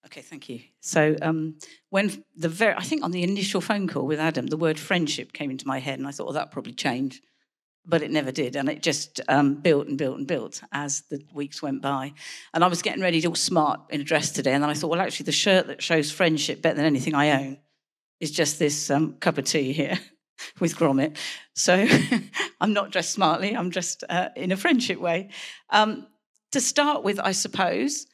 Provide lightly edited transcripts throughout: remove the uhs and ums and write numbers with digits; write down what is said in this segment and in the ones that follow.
Okay, thank you. So when I think on the initial phone call with Adam, the word friendship came into my head, and I thought, well, that'll probably change. But it never did, and it just built and built and built as the weeks went by. And I was getting ready to all smart in a dress today, and then I thought, well, actually, the shirt that shows friendship better than anything I own is just this cup of tea here with grommet. So I'm not dressed smartly, I'm dressed in a friendship way. To start with, I suppose,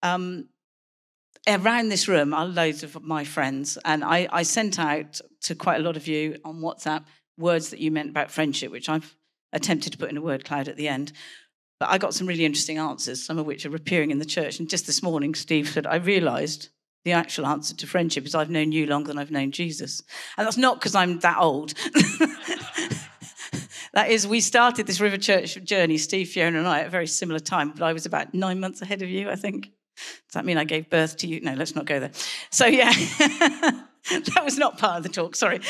around this room are loads of my friends, and I sent out to quite a lot of you on WhatsApp words that you meant about friendship, which I've attempted to put in a word cloud at the end. But I got some really interesting answers, some of which are appearing in the church. And just this morning, Steve said, I realised the actual answer to friendship is I've known you longer than I've known Jesus. And that's not because I'm that old. That is, we started this River Church journey, Steve, Fiona and I, at a very similar time, but I was about 9 months ahead of you, I think. Does that mean I gave birth to you? No, let's not go there. So, yeah, that was not part of the talk, sorry.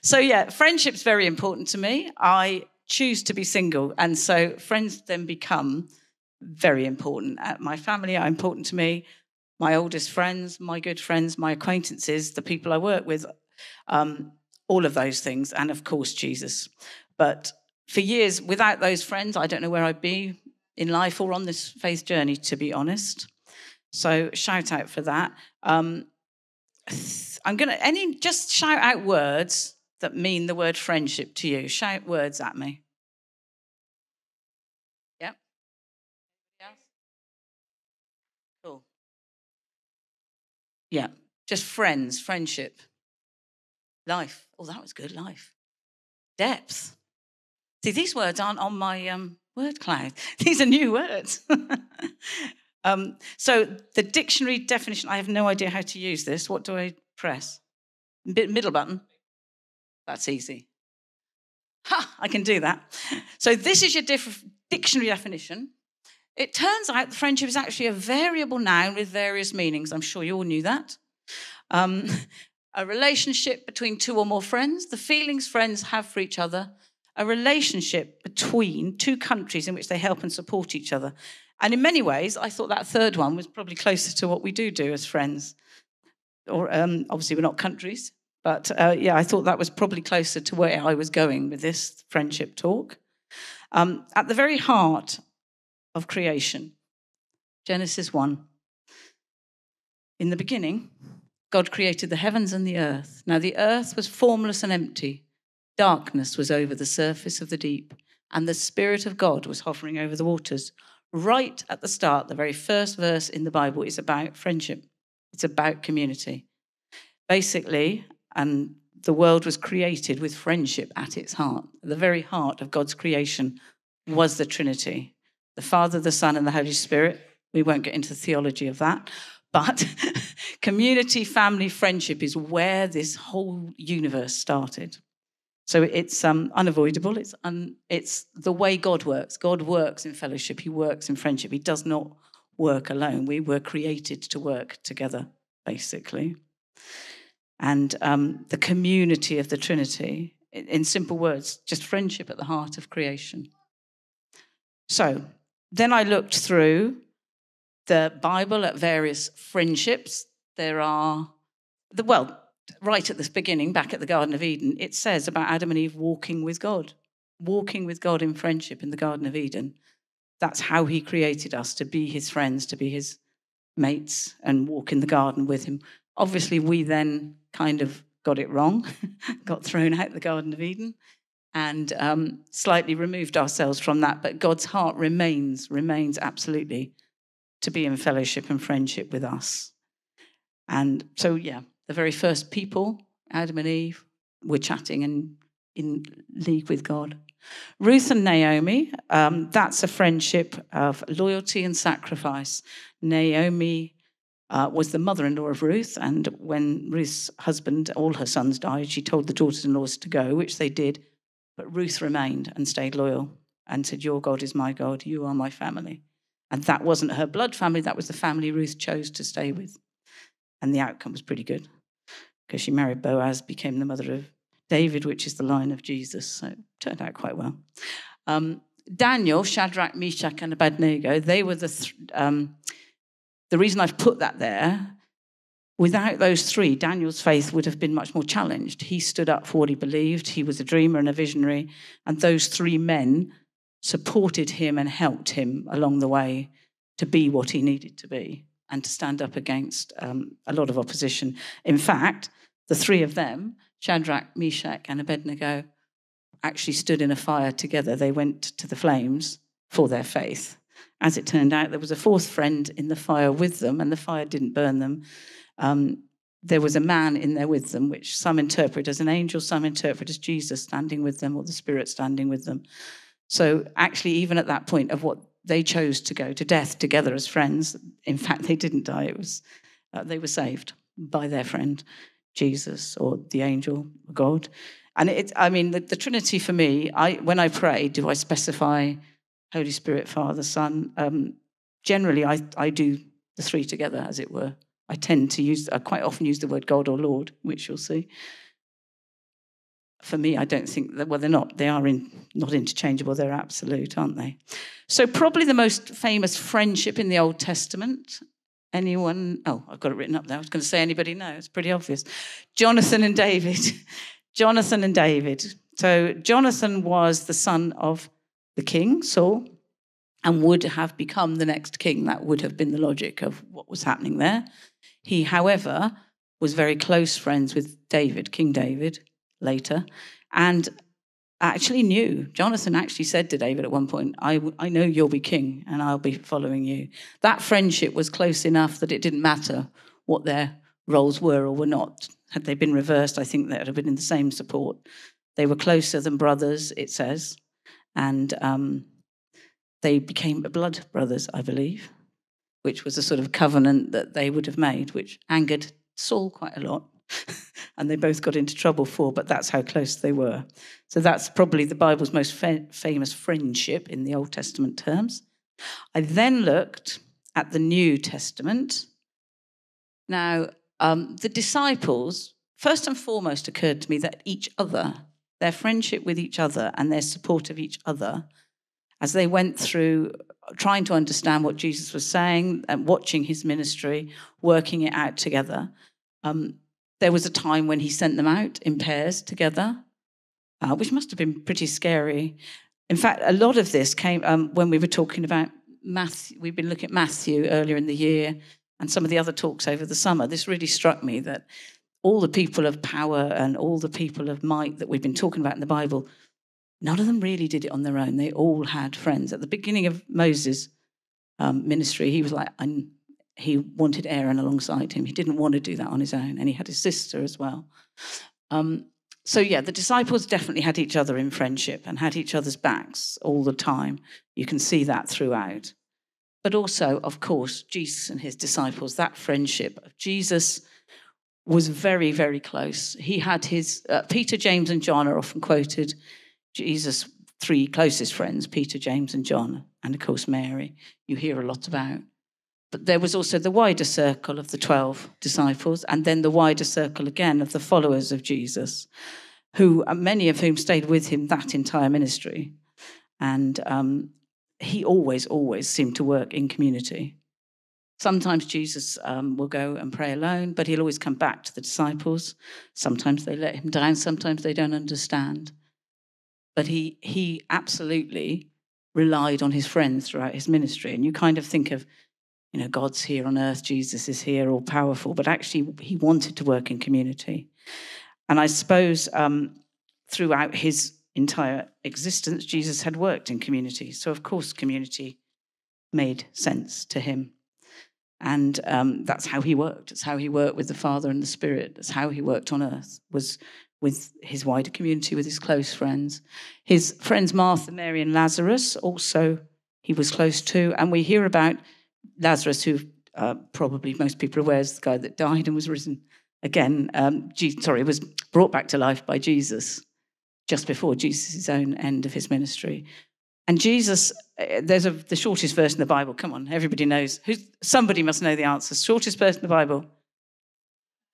So, yeah, friendship's very important to me. I choose to be single, and so friends then become very important. My family are important to me, my oldest friends, my good friends, my acquaintances, the people I work with, all of those things, and, of course, Jesus. But for years, without those friends, I don't know where I'd be in life or on this faith journey, to be honest. So shout out for that. I'm going to just shout out words that mean the word friendship to you. Shout words at me. Yeah? Yeah? Cool. Yeah. Just friends, friendship. Life. Oh, that was good. Life. Depth. See, these words aren't on my word cloud. These are new words. So the dictionary definition, I have no idea how to use this. What do I press? Middle button. That's easy. Ha! I can do that. So this is your dictionary definition. It turns out that friendship is actually a variable noun with various meanings. I'm sure you all knew that. A relationship between two or more friends, the feelings friends have for each other, a relationship between two countries in which they help and support each other. And in many ways, I thought that third one was probably closer to what we do as friends. Or obviously, we're not countries. But, yeah, I thought that was probably closer to where I was going with this friendship talk. At the very heart of creation, Genesis 1. In the beginning, God created the heavens and the earth. Now, the earth was formless and empty. Darkness was over the surface of the deep, and the Spirit of God was hovering over the waters. Right at the start, the very first verse in the Bible is about friendship. It's about community. Basically, and the world was created with friendship at its heart. The very heart of God's creation was the Trinity, the Father, the Son, and the Holy Spirit. We won't get into the theology of that. But community, family, friendship is where this whole universe started. So it's unavoidable. It's the way God works. God works in fellowship. He works in friendship. He does not work alone. We were created to work together, basically. And the community of the Trinity, in simple words, just friendship at the heart of creation. So then I looked through the Bible at various friendships. There are, right at the beginning, back at the Garden of Eden, it says about Adam and Eve walking with God in friendship in the Garden of Eden. That's how he created us, to be his friends, to be his mates and walk in the garden with him. Obviously, we then kind of got it wrong, got thrown out the Garden of Eden and slightly removed ourselves from that. But God's heart remains absolutely to be in fellowship and friendship with us. And so, yeah, the very first people, Adam and Eve, were chatting and in league with God. Ruth and Naomi, that's a friendship of loyalty and sacrifice. Naomi was the mother-in-law of Ruth, and when Ruth's husband, all her sons died, she told the daughters-in-laws to go, which they did, but Ruth remained and stayed loyal and said, your God is my God, you are my family. And that wasn't her blood family, that was the family Ruth chose to stay with. And the outcome was pretty good, because she married Boaz, became the mother of David, which is the line of Jesus, so it turned out quite well. Daniel, Shadrach, Meshach, and Abednego, they were the the reason I've put that there, without those three, Daniel's faith would have been much more challenged. He stood up for what he believed. He was a dreamer and a visionary. And those three men supported him and helped him along the way to be what he needed to be and to stand up against a lot of opposition. In fact, the three of them, Shadrach, Meshach, and Abednego, actually stood in a fire together. They went to the flames for their faith. As it turned out, there was a fourth friend in the fire with them, and the fire didn't burn them. There was a man in there with them, which some interpret as an angel, some interpret as Jesus standing with them, or the Spirit standing with them. So actually, even at that point of what they chose to go to death together as friends, in fact, they didn't die. It was they were saved by their friend Jesus, or the angel, God. And the Trinity for me, when I pray, do I specify Holy Spirit, Father, Son? Generally, I do the three together, as it were. I quite often use the word God or Lord, which you'll see. For me, I don't think that, well, they're not. They are not interchangeable. They're absolute, aren't they? So probably the most famous friendship in the Old Testament. Anyone? Oh, I've got it written up there. I was going to say anybody? No, it's pretty obvious. Jonathan and David. Jonathan and David. So Jonathan was the son of the king, Saul, and would have become the next king. That would have been the logic of what was happening there. He, however, was very close friends with David, King David, later, and Jonathan actually said to David at one point, I know you'll be king and I'll be following you. That friendship was close enough that it didn't matter what their roles were or were not. Had they been reversed, I think they would have been in the same support. They were closer than brothers, it says, and they became blood brothers, I believe, which was a sort of covenant that they would have made, which angered Saul quite a lot. And they both got into trouble for, but that's how close they were. So that's probably the Bible's most famous friendship in the Old Testament terms. I then looked at the New Testament. Now, the disciples, first and foremost, occurred to me that their friendship with each other and their support of each other, as they went through trying to understand what Jesus was saying and watching his ministry, working it out together. There was a time when he sent them out in pairs together, which must have been pretty scary. In fact, a lot of this came when we were talking about Matthew. We've been looking at Matthew earlier in the year and some of the other talks over the summer. This really struck me that all the people of power and all the people of might that we've been talking about in the Bible, none of them really did it on their own. They all had friends. At the beginning of Moses' ministry, he was like, he wanted Aaron alongside him. He didn't want to do that on his own, and he had his sister as well. The disciples definitely had each other in friendship and had each other's backs all the time. You can see that throughout. But also, of course, Jesus and his disciples, that friendship of Jesus was very, very close. He had his, Peter, James, and John are often quoted. Jesus' three closest friends, Peter, James, and John, and of course Mary, you hear a lot about. But there was also the wider circle of the 12 disciples, and then the wider circle again of the followers of Jesus, who many of whom stayed with him that entire ministry. And he always seemed to work in community. Sometimes Jesus will go and pray alone, but he'll always come back to the disciples. Sometimes they let him down, sometimes they don't understand. But he absolutely relied on his friends throughout his ministry. And you kind of think of, God's here on earth, Jesus is here, all powerful, but actually he wanted to work in community. And I suppose throughout his entire existence, Jesus had worked in community. So of course community made sense to him. And that's how he worked. It's how he worked with the Father and the Spirit. That's how he worked on earth, was with his wider community, with his close friends. His friends Martha, Mary, and Lazarus also he was close to. And we hear about Lazarus, who probably most people are aware is the guy that died and was risen again. Was brought back to life by Jesus just before Jesus' own end of his ministry. And Jesus, there's the shortest verse in the Bible. Come on, everybody knows. Somebody must know the answer. Shortest verse in the Bible.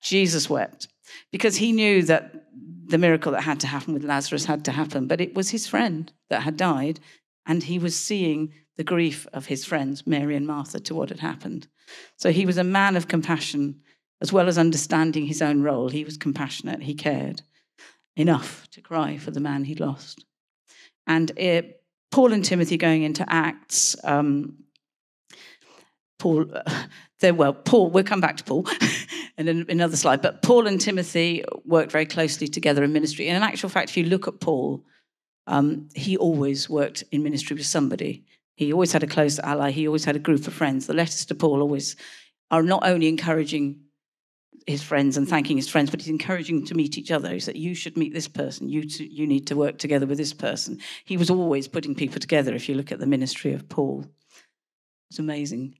Jesus wept because he knew that the miracle that had to happen with Lazarus had to happen, but it was his friend that had died. And he was seeing the grief of his friends, Mary and Martha, to what had happened. So he was a man of compassion, as well as understanding his own role. He was compassionate. He cared enough to cry for the man he'd lost. And Paul and Timothy going into Acts, Paul, we'll come back to Paul in another slide, but Paul and Timothy worked very closely together in ministry. And in actual fact, if you look at Paul, he always worked in ministry with somebody. He always had a close ally. He always had a group of friends. The letters to Paul always are not only encouraging his friends and thanking his friends, but he's encouraging to meet each other. He said, you should meet this person. You need to work together with this person. He was always putting people together. If you look at the ministry of Paul, it's amazing.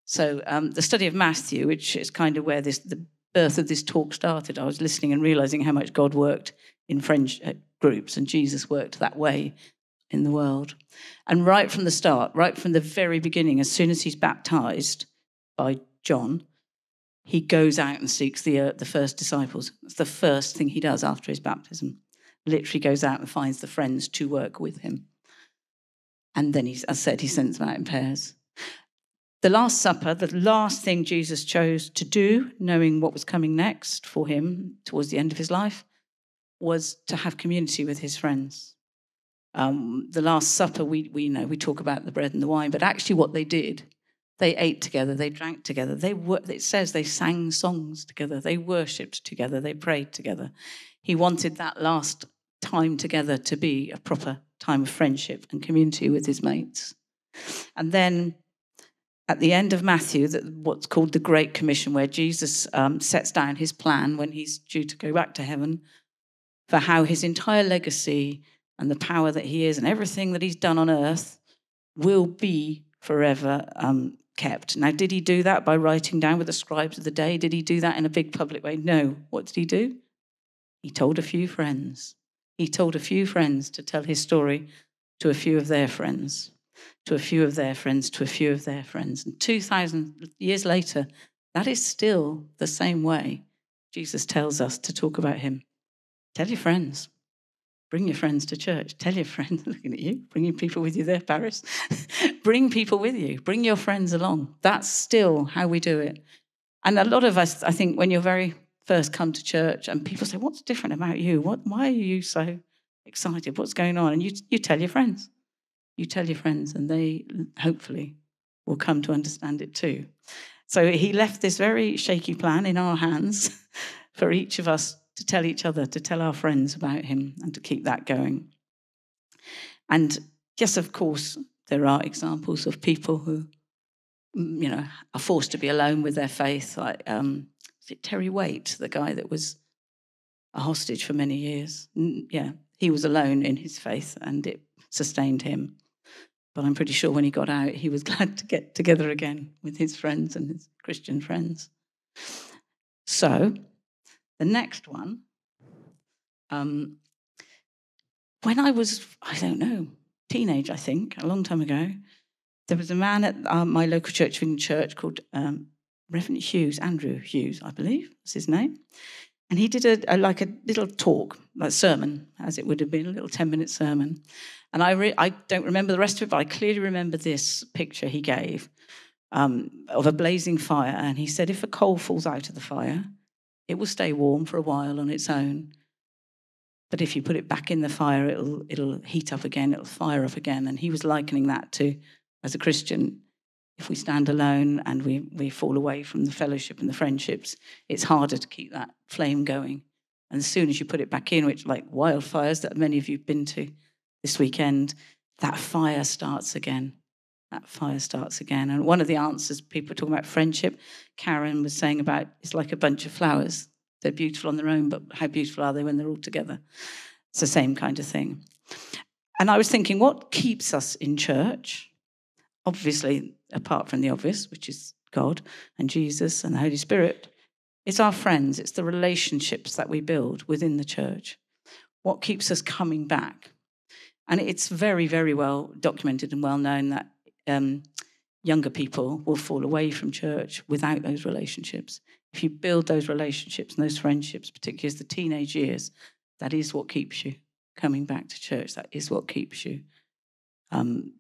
So the study of Matthew, which is kind of where the birth of this talk started, I was listening and realizing how much God worked in friend groups, and Jesus worked that way in the world. And right from the start, right from the very beginning, as soon as he's baptized by John, he goes out and seeks the first disciples. That's the first thing he does after his baptism. Literally goes out and finds the friends to work with him. And then, as I said, he sends them out in pairs. The Last Supper, the last thing Jesus chose to do, knowing what was coming next for him towards the end of his life, was to have community with his friends. The Last Supper, we know, we talk about the bread and the wine, but actually what they did, they ate together, they drank together, it says they sang songs together, they worshipped together, they prayed together. He wanted that last time together to be a proper time of friendship and community with his mates. And then at the end of Matthew, what's called the Great Commission, where Jesus sets down his plan when he's due to go back to heaven for how his entire legacy and the power that he is and everything that he's done on earth will be forever kept. Now, did he do that by writing down with the scribes of the day? Did he do that in a big public way? No. What did he do? He told a few friends. He told a few friends to tell his story to a few of their friends, to a few of their friends, to a few of their friends. And 2,000 years later, that is still the same way Jesus tells us to talk about him. Tell your friends. Bring your friends to church. Tell your friends, looking at you, bringing people with you there, Paris. Bring people with you. Bring your friends along. That's still how we do it. And a lot of us, I think, when you're very first come to church and people say, what's different about you? Why are you so excited? What's going on? And you tell your friends. You tell your friends, and they hopefully will come to understand it too. So he left this very shaky plan in our hands for each of us to tell each other, to tell our friends about him, and to keep that going. And yes, of course, there are examples of people who, are forced to be alone with their faith. Like, is it Terry Waite, the guy that was a hostage for many years? Yeah, he was alone in his faith, and it sustained him. But I'm pretty sure when he got out, he was glad to get together again with his friends and his Christian friends. So the next one, when I was, teenage, I think, a long time ago, there was a man at my local church, called Reverend Hughes, Andrew Hughes, I believe was his name. And he did a little talk, like sermon, as it would have been, a little 10-minute sermon. And I don't remember the rest of it, but I clearly remember this picture he gave of a blazing fire. And he said, if a coal falls out of the fire, it will stay warm for a while on its own. But if you put it back in the fire, it'll heat up again, it'll fire up again. And he was likening that to, as a Christian, if we stand alone and we fall away from the fellowship and the friendships, it's harder to keep that flame going. And as soon as you put it back in, which like wildfires that many of you have been to this weekend, that fire starts again. That fire starts again. And one of the answers, people talking about friendship, Karen was saying about, it's like a bunch of flowers. They're beautiful on their own, but how beautiful are they when they're all together? It's the same kind of thing. And I was thinking, what keeps us in church? Obviously, apart from the obvious, which is God and Jesus and the Holy Spirit, it's our friends. It's the relationships that we build within the church. What keeps us coming back? And it's very, very well documented and well known that younger people will fall away from church without those relationships. If you build those relationships and those friendships, particularly as the teenage years, that is what keeps you. coming back to church. That is what keeps you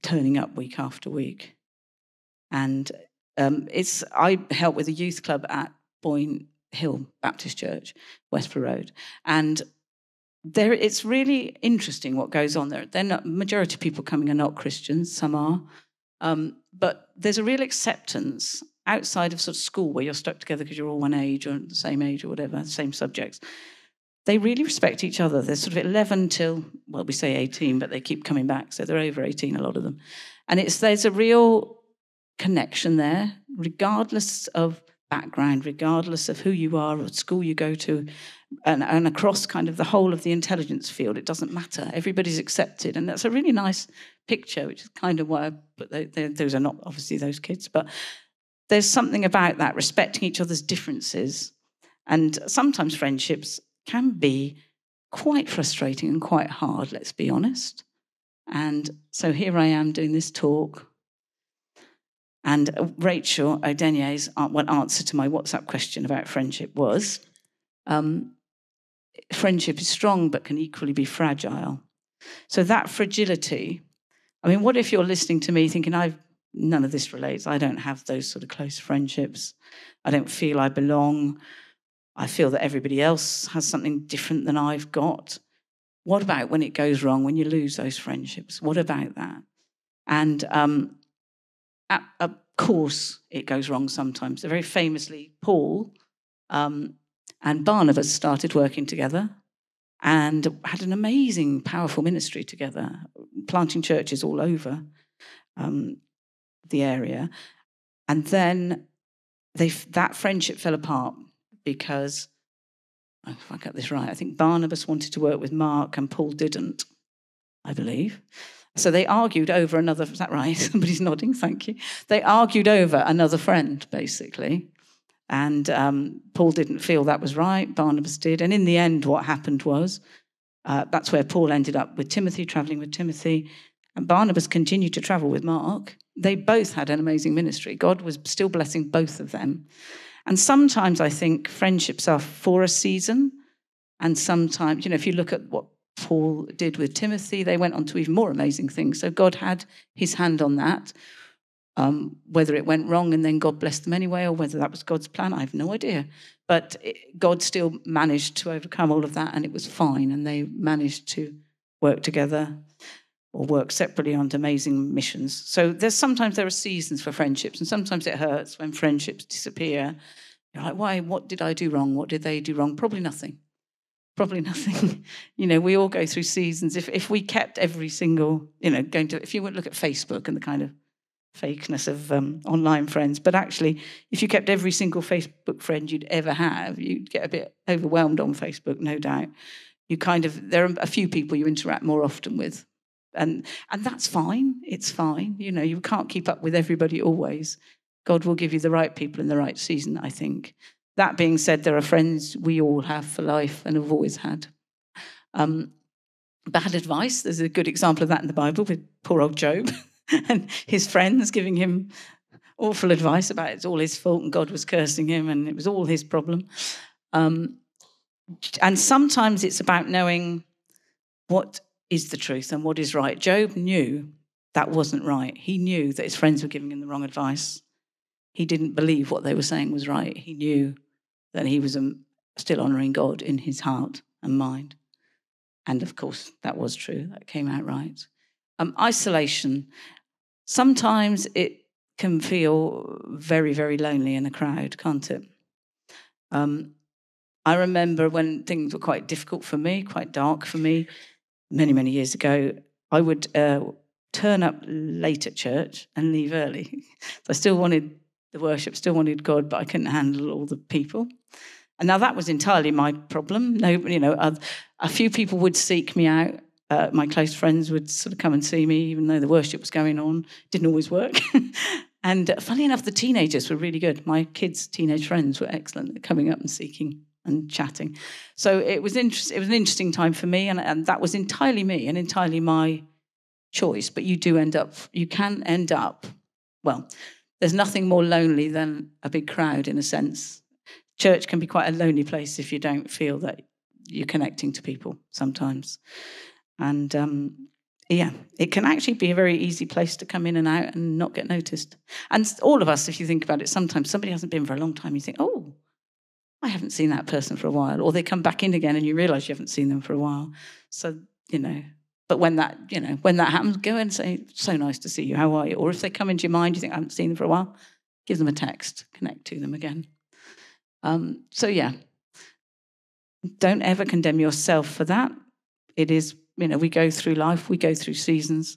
turning up week after week. And I help with a youth club at Boyne Hill Baptist Church, Westborough Road. And it's really interesting what goes on there. Majority of people coming are not Christians, some are. But there's a real acceptance outside of sort of school where you're stuck together because you're all one age or the same age or whatever, same subjects. They really respect each other. They're sort of 11 till, well, we say 18, but they keep coming back. So they're over 18, a lot of them. And there's a real connection there, regardless of background, regardless of who you are or what school you go to, and across kind of the whole of the intelligence field. It doesn't matter. Everybody's accepted. And that's a really nice picture, which is kind of why I put those are not obviously those kids, but there's something about that, respecting each other's differences. And sometimes friendships can be quite frustrating and quite hard, let's be honest. And so here I am doing this talk. And Rachel O'Denier's answer to my WhatsApp question about friendship was, friendship is strong but can equally be fragile. So that fragility, I mean, what if you're listening to me thinking, none of this relates. I don't have those sort of close friendships. I don't feel I belong. I feel that everybody else has something different than I've got. What about when it goes wrong, when you lose those friendships? What about that? And of course, it goes wrong sometimes. So very famously, Paul and Barnabas started working together and had an amazing, powerful ministry together, planting churches all over the area. And then that friendship fell apart because, if I got this right, I think Barnabas wanted to work with Mark and Paul didn't, I believe. So they argued over another, is that right? Somebody's nodding, thank you. They argued over another friend, basically. And Paul didn't feel that was right, Barnabas did. And in the end, what happened was, that's where Paul ended up with Timothy, travelling with Timothy. And Barnabas continued to travel with Mark. They both had an amazing ministry. God was still blessing both of them. And sometimes I think friendships are for a season. And sometimes, if you look at what Paul did with Timothy, they went on to even more amazing things. So God had his hand on that. Whether it went wrong and then God blessed them anyway, or whether that was God's plan, I have no idea. But God still managed to overcome all of that, and it was fine. And they managed to work together or work separately on amazing missions. So sometimes there are seasons for friendships, and sometimes it hurts when friendships disappear. You're like, why? What did I do wrong? What did they do wrong? Probably nothing. Probably nothing. We all go through seasons. If we kept every single, if you would look at Facebook and the kind of fakeness of online friends, but actually, if you kept every single Facebook friend you'd ever have, you'd get a bit overwhelmed on Facebook, no doubt. There are a few people you interact more often with. And that's fine. It's fine. You can't keep up with everybody always. God will give you the right people in the right season, I think. That being said, there are friends we all have for life and have always had. Bad advice, there's a good example of that in the Bible with poor old Job and his friends giving him awful advice about it's all his fault and God was cursing him and it was all his problem. And sometimes it's about knowing what is the truth and what is right. Job knew that wasn't right. He knew that his friends were giving him the wrong advice. He didn't believe what they were saying was right. He knew that he was still honouring God in his heart and mind. And, of course, that was true. That came out right. Isolation. Sometimes it can feel very, very lonely in a crowd, can't it? I remember when things were quite difficult for me, quite dark for me, many, many years ago, I would turn up late at church and leave early. So I still wanted the worship, still wanted God, but I couldn't handle all the people. And now that was entirely my problem. A few people would seek me out. My close friends would sort of come and see me, even though the worship was going on. Didn't always work. And funnily enough, the teenagers were really good. My kids' teenage friends were excellent at coming up and seeking and chatting. So it was an interesting time for me, and that was entirely me and entirely my choice. But you can end up, well, there's nothing more lonely than a big crowd in a sense. Church can be quite a lonely place if you don't feel that you're connecting to people sometimes. And it can actually be a very easy place to come in and out and not get noticed. And all of us, if you think about it, sometimes somebody hasn't been for a long time, you think, oh, I haven't seen that person for a while. Or they come back in again and you realise you haven't seen them for a while. So, but when that happens, go and say, so nice to see you, how are you? Or if they come into your mind, you think, I haven't seen them for a while, give them a text, connect to them again. Don't ever condemn yourself for that. It is, we go through life, we go through seasons,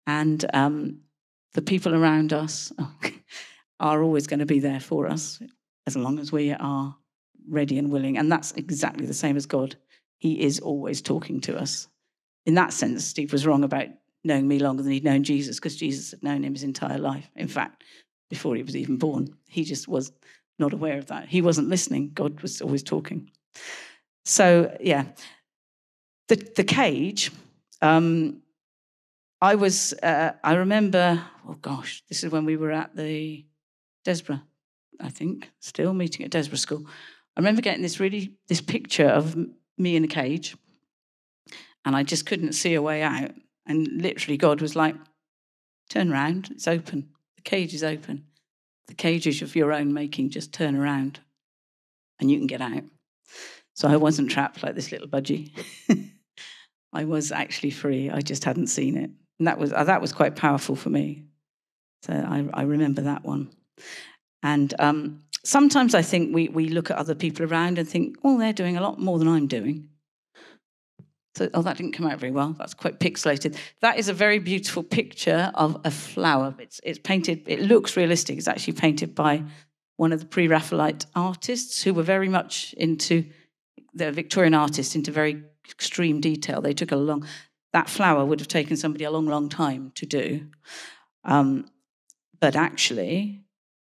and the people around us are always going to be there for us as long as we are ready and willing. And that's exactly the same as God. He is always talking to us. In that sense, Steve was wrong about knowing me longer than he'd known Jesus, because Jesus had known him his entire life. In fact, before he was even born, he just was not aware of that. He wasn't listening. God was always talking. So, yeah. The cage, I remember, oh gosh, this is when we were at the Desborough, I think, still meeting at Desborough School. I remember getting this picture of me in a cage, and I just couldn't see a way out. And literally God was like, turn around, it's open. The cage is open. The cage is of your own making, just turn around and you can get out. So I wasn't trapped like this little budgie. I was actually free. I just hadn't seen it. And that was quite powerful for me. So I remember that one. And sometimes I think we look at other people around and think, oh, they're doing a lot more than I'm doing. So, that didn't come out very well. That's quite pixelated. That is a very beautiful picture of a flower. It's painted, it looks realistic. It's actually painted by one of the pre-Raphaelite artists who were very much into, the Victorian artists, into very extreme detail. They took that flower would have taken somebody a long, long time to do. But actually,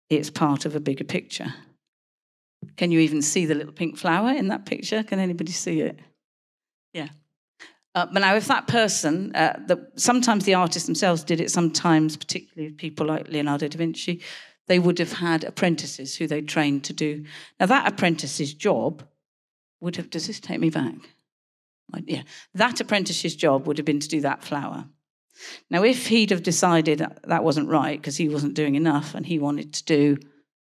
it's part of a bigger picture. Can you even see the little pink flower in that picture? Can anybody see it? Yeah. But now, if that person, sometimes the artists themselves did it, sometimes, particularly people like Leonardo da Vinci, they would have had apprentices who they trained to do. Now, that apprentice's job would have... Does this take me back? Yeah. That apprentice's job would have been to do that flower. Now, if he'd have decided that wasn't right because he wasn't doing enough and he wanted to do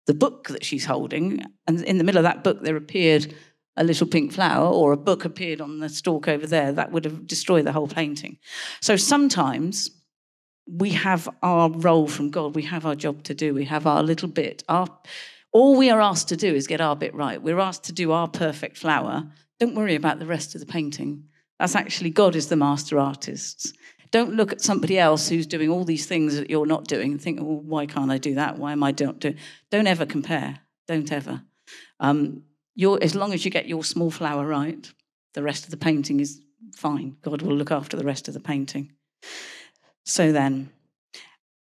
the book that she's holding, and in the middle of that book there appeared a little pink flower, or a book appeared on the stalk over there, that would have destroyed the whole painting. So sometimes we have our role from God, we have our job to do, we have our little bit. All we are asked to do is get our bit right. We're asked to do our perfect flower. Don't worry about the rest of the painting. That's actually, God is the master artist. Don't look at somebody else who's doing all these things that you're not doing and think, oh, why can't I do that? Why am I not doing? Don't ever compare. Don't ever. As long as you get your small flower right, the rest of the painting is fine. God will look after the rest of the painting. So then,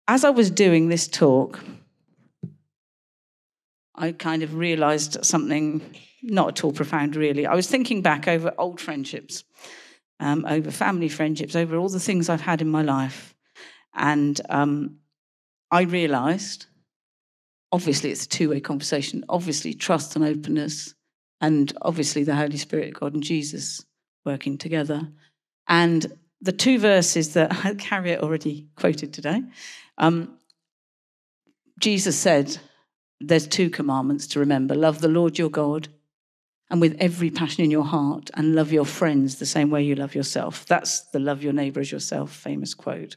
as I was doing this talk, I kind of realised something not at all profound, really. I was thinking back over old friendships, over family friendships, over all the things I've had in my life. And I realised, obviously it's a two-way conversation, obviously trust and openness, and obviously the Holy Spirit, God and Jesus working together. And the two verses that Harriet already quoted today, Jesus said, there's two commandments to remember. Love the Lord your God, and with every passion in your heart, and love your friends the same way you love yourself. That's the love your neighbour as yourself famous quote.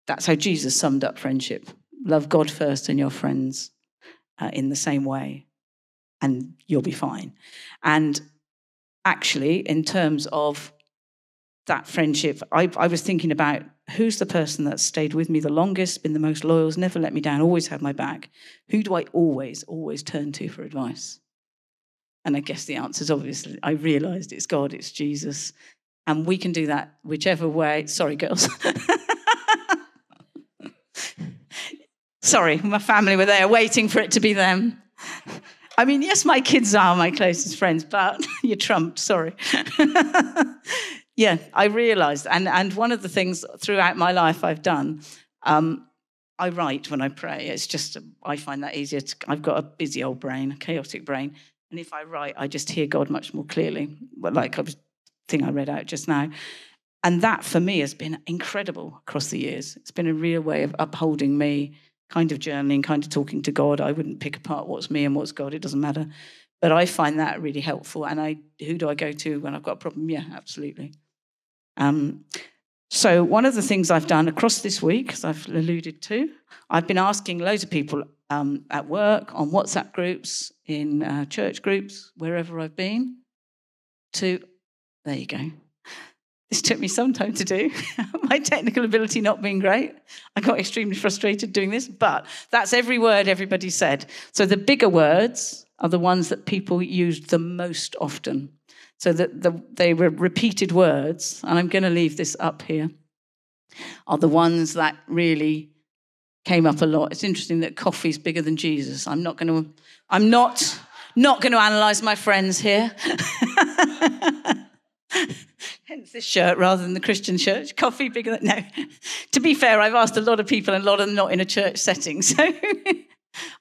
That's how Jesus summed up friendship. Love God first and your friends in the same way, and you'll be fine. And actually, in terms of that friendship, I was thinking about who's the person that's stayed with me the longest, been the most loyal, never let me down, always had my back. Who do I always turn to for advice? And I guess the answer is obviously, I realised it's God, it's Jesus. And we can do that whichever way. Sorry, girls. Sorry, my family were there waiting for it to be them. I mean, yes, my kids are my closest friends, but you're trumped, sorry. Yeah, I realised. And one of the things throughout my life I've done, I write when I pray. It's just, I find that easier. I've got a busy old brain, a chaotic brain. And if I write, I just hear God much more clearly, like the thing I read out just now. And that, for me, has been incredible across the years. It's been a real way of upholding me, kind of journaling, kind of talking to God. I wouldn't pick apart what's me and what's God. It doesn't matter. But I find that really helpful. And who do I go to when I've got a problem? Yeah, absolutely. So one of the things I've done across this week, as I've alluded to, I've been asking loads of people at work, on WhatsApp groups, in church groups, wherever I've been, there you go. This took me some time to do. My technical ability not being great. I got extremely frustrated doing this, but that's every word everybody said. So the bigger words are the ones that people used the most often. So that they were repeated words, and I'm going to leave this up here, are the ones that really came up a lot. It's interesting that coffee's bigger than Jesus. I'm not going to analyse my friends here. Hence this shirt rather than the Christian church. Coffee bigger than... No. To be fair, I've asked a lot of people, and a lot of them not in a church setting. So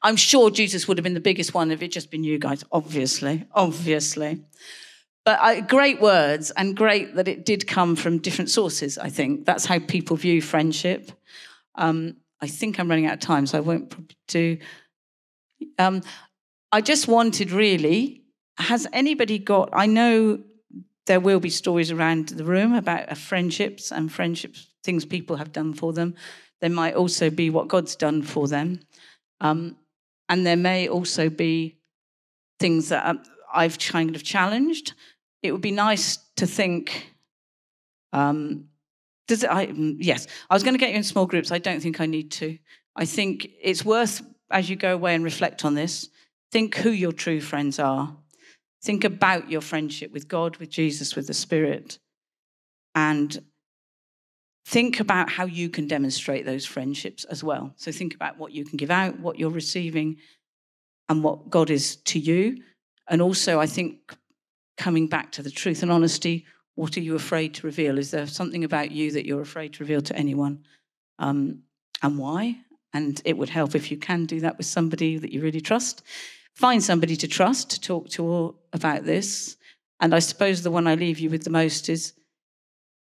I'm sure Jesus would have been the biggest one if it just been you guys, obviously. But great words, and great that it did come from different sources, I think. That's how people view friendship. I think I'm running out of time, so I won't probably do... I just wanted, really, has anybody got... I know there will be stories around the room about friendships and friendships, things people have done for them. There might also be what God's done for them. And there may also be things that I've kind of challenged. It would be nice to think... Yes, I was going to get you in small groups. I don't think I need to. I think it's worth, as you go away and reflect on this, think who your true friends are. Think about your friendship with God, with Jesus, with the Spirit. And think about how you can demonstrate those friendships as well. So think about what you can give out, what you're receiving, and what God is to you. And also, I think, coming back to the truth and honesty, what are you afraid to reveal? Is there something about you that you're afraid to reveal to anyone? And why? And it would help if you can do that with somebody that you really trust. Find somebody to trust to talk to about this. And I suppose the one I leave you with the most is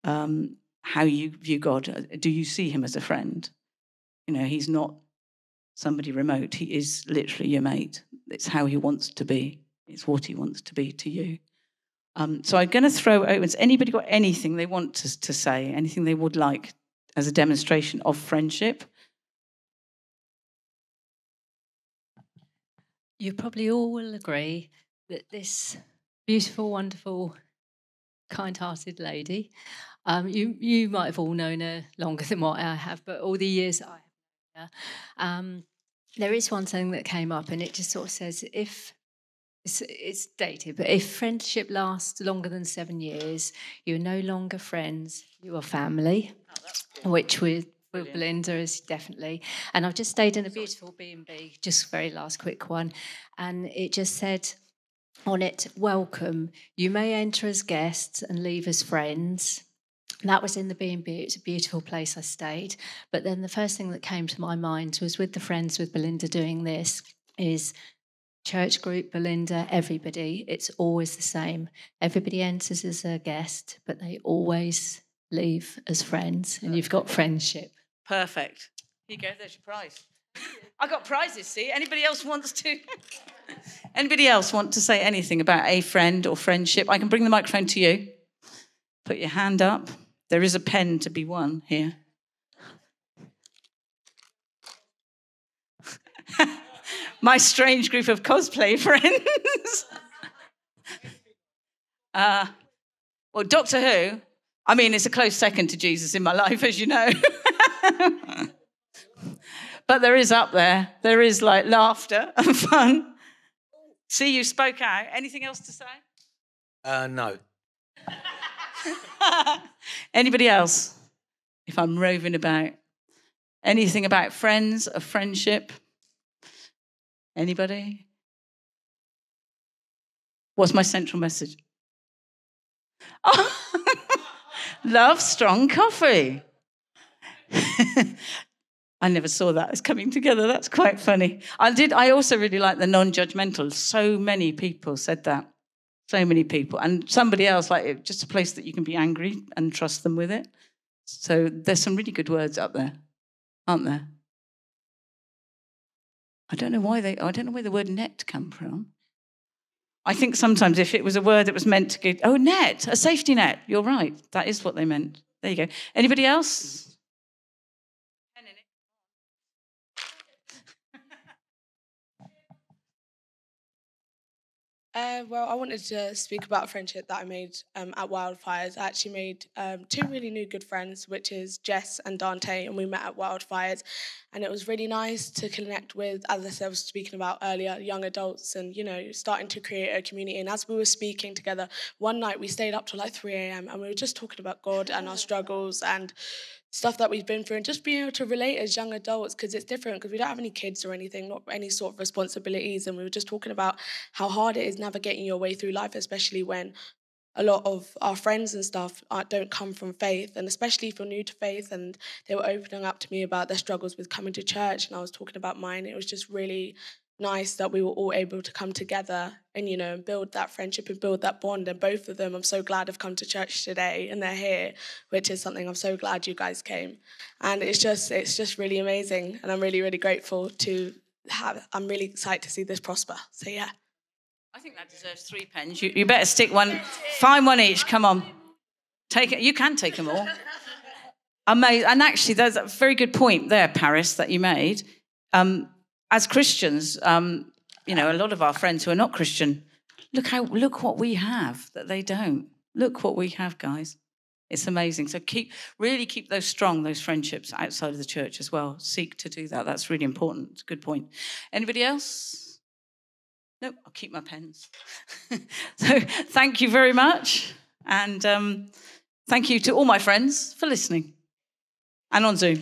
how you view God. Do you see him as a friend? You know, he's not somebody remote. He is literally your mate. It's how he wants to be. It's what he wants to be to you. So I'm going to throw it open. Has anybody got anything they want to say, anything they would like as a demonstration of friendship? You probably all will agree that this beautiful, wonderful, kind-hearted lady, you might have all known her longer than what I have, but all the years I have known her, there is one thing that came up, and it just sort of says, if it's dated, but if friendship lasts longer than 7 years, you're no longer friends, you are family, which with Belinda is definitely. And I've just stayed in a beautiful B&B, just very last quick one, and it just said on it, welcome, you may enter as guests and leave as friends. And that was in the B&B. It was a beautiful place I stayed. But then the first thing that came to my mind was with the friends with Belinda doing this is church group, Belinda, everybody, it's always the same. Everybody enters as a guest, but they always leave as friends, and you've got friendship. Perfect. Here you go, there's your prize. I got prizes, see? Anybody else wants to? Anybody else want to say anything about a friend or friendship? I can bring the microphone to you. Put your hand up. There is a pen to be won here. My strange group of cosplay friends. Well, Doctor Who, I mean, it's a close second to Jesus in my life, as you know. But there is up there. There is like laughter and fun. See, you spoke out. Anything else to say? No. Anybody else? If I'm roving about. Anything about friends, a friendship? Anybody? What's my central message? Oh, love strong coffee. I never saw that as coming together. That's quite funny. I also really like the non-judgmental. So many people said that. So many people. And somebody else, like just a place that you can be angry and trust them with it. So there's some really good words up there, aren't there? I don't know where the word net come from. I think sometimes if it was a word that was meant to go, oh, net, a safety net. You're right. That is what they meant. There you go. Anybody else? Well, I wanted to speak about a friendship that I made at Wildfires. I actually made two really new good friends, which is Jess and Dante, and we met at Wildfires. And it was really nice to connect with, as I said, I was speaking about earlier, young adults and, starting to create a community. And as we were speaking together, one night we stayed up till like 3 a.m. and we were just talking about God and our struggles and stuff that we've been through, and just being able to relate as young adults, because it's different, because we don't have any kids or anything, not any sort of responsibilities. And we were just talking about how hard it is navigating your way through life, especially when a lot of our friends and stuff don't come from faith, and especially if you're new to faith. And they were opening up to me about their struggles with coming to church, and I was talking about mine. It was just really nice that we were all able to come together and build that friendship and build that bond. And both of them, I'm so glad, have come to church today and they're here, which is something I'm so glad you guys came. And it's just really amazing, and I'm really, really grateful to have. I'm really excited to see this prosper. So yeah. I think that deserves 3 pens. You better stick one. Find one each. Come on. Take it. You can take them all. Amazing. And actually, there's a very good point there, Paris, that you made. As Christians, a lot of our friends who are not Christian, look what we have that they don't. Look what we have, guys. It's amazing. So really keep those strong, those friendships outside of the church as well. Seek to do that. That's really important. It's a good point. Anybody else? No, I'll keep my pens. So thank you very much. And thank you to all my friends for listening. And on Zoom.